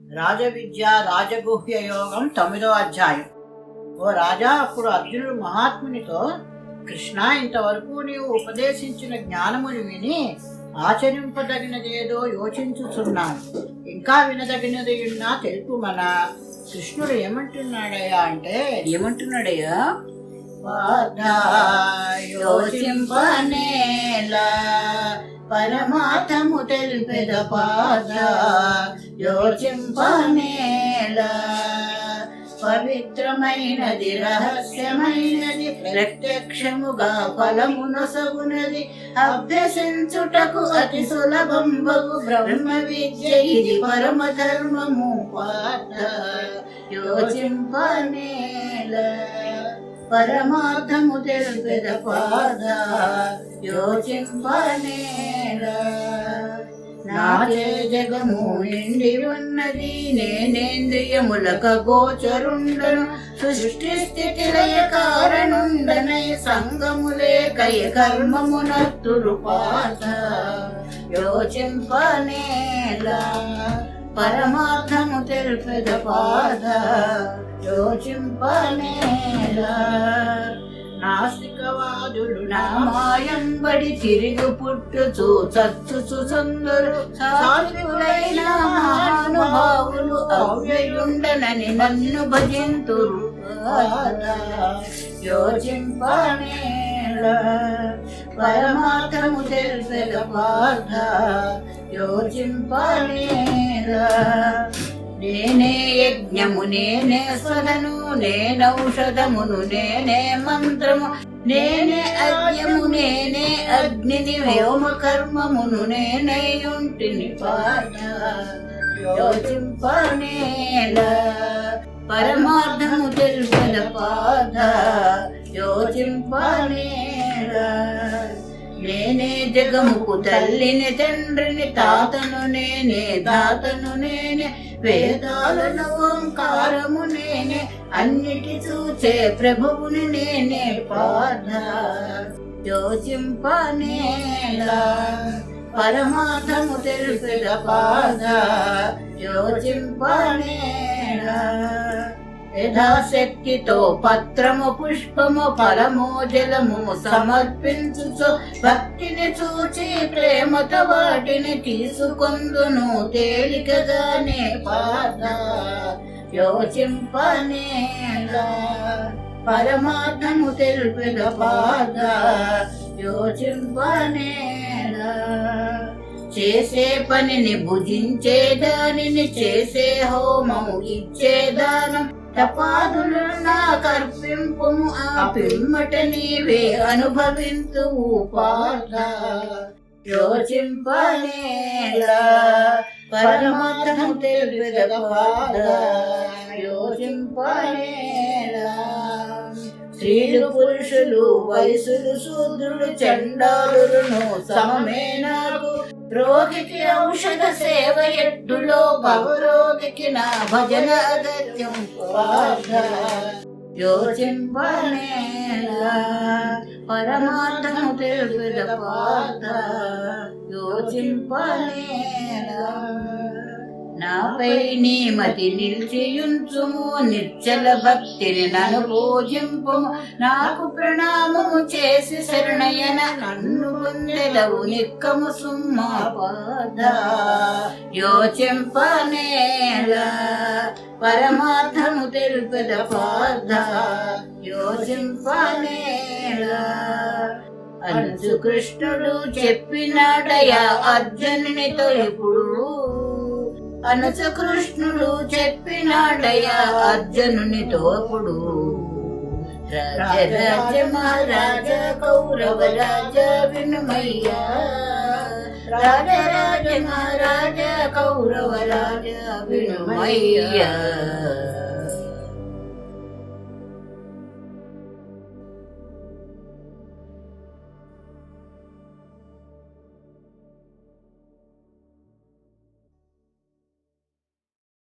రాజవిద్య రాజగుహ్య యోగం 9వ అధ్యాయం. ఓ రాజా, అప్పుడు అర్జునుడు మహాత్మునితో, కృష్ణ, ఇంతవరకు నీవు ఉపదేశించిన జ్ఞానముని విని ఆచరింపదగినదేదో యోచించుచున్నాను. ఇంకా వినదగినది ఉన్నా తెలుపుమన. కృష్ణుడు ఏమంటున్నాడయ్యా అంటే, ఏమంటున్నాడయ్యా? యోచింపనేలా పరమార్థము తెలిపెద పాద, యోచింపనేలా పవిత్రమైనది రహస్యమైనది ప్రత్యక్షముగా ఫలమునొసగునది, అభ్యసించుటకు అతి సులభంబగు బ్రహ్మ విద్య ఇది పరమ ధర్మము పాద, యోచింపనేలా పరమార్థము తెలుపెద పాద, యోచింపనేలా నాచే జగము నిండి ఉన్నది, నేనేంద్రియములక గోచరుండను, సృష్టి స్థితి లయ కారణుండనై సంగములే కయ కర్మమునత్తురు పాద, యోచింపనేలా పరమార్థము తెలుపెద పాద, యోచింపనేలా నాస్తికవాదులు నా మాయంబడి తిరిగి పుట్టుచు చచ్చుచు సందరు, సాత్వికులైన మహానుభావులు అవ్యయుండనని నన్ను భజింతురు పాద, యోచింపనేలా పరమార్థము తెలుపెద పాద, యోచింపనేలా నేనే యజ్ఞము నేనే స్వదను, నేనౌషధమును నేనే మంత్రము, నేనే అర్ఘ్యము నేనే అగ్నిని, వ్యోమ కర్మమును నేనే యుంటిని పాద, యోచింపనేలా పరమార్థము తెలుపెద పాద, యోచింపనేలా నేనే జగముకు తల్లిని తండ్రిని, తాతను నేనే దాతను నేనే, వేదాలను ఓంకారము నేనే, అన్నిటి చూచే ప్రభువుని నేనే పాద, యోచింపనేలా పరమార్థము తెలుపెద పాద, యోచింపనేలా యథాశక్తితో పత్రము పుష్పము ఫలము జలము సమర్పించుచు, భక్తిని చూచి ప్రేమతో వాటిని తీసుకొందును తేలికగానే పాద, యోచింపనేలా పరమార్థము తెలుపెద పాద, యోచింపనేలా చేసే పనిని భుజించే దానిని, చేసే హోమము ఇచ్చే దానం, తపాదులు నా కర్పింపు, ఆ పిమ్మట నీవే అనుభవింతువు పాద, యోచింపనేలా పరమార్థము తెలుపెద పాద, యోచింపనేలా స్త్రీలు పురుషులు వయసులు శూద్రులు చండాలులను సమమే నాకు, రోగికి ఔషధ సేవ ఎట్టులో భవరోగికి నా భజన అగత్యం పాద, యోచింపనేలా పరమార్థము తెలుపెద పాద, యోచింపనేలా నాపై నీ మతి నిలిచియుంచుము, నిశ్చల భక్తిని నన్ను పూజింపుము, నాకు ప్రణామము చేసి శరణయన నన్ను పొందెదవు నిక్కము సుమ్మా పాద, యోచింపనేలా పరమార్థము తెలుపెద పాద, యోచింపనేలా అంచు కృష్ణుడు చెప్పినాడయా అర్జునునితో ఇప్పుడు, అనసు కృష్ణుడు చెప్పినాడయా అర్జునునితో అప్పుడు, రాజరాజ మహారాజ కౌరవ రాజ వినుమయ్యా, రాజరాజ మహారాజ కౌరవ రాజ వినుమయ్యా.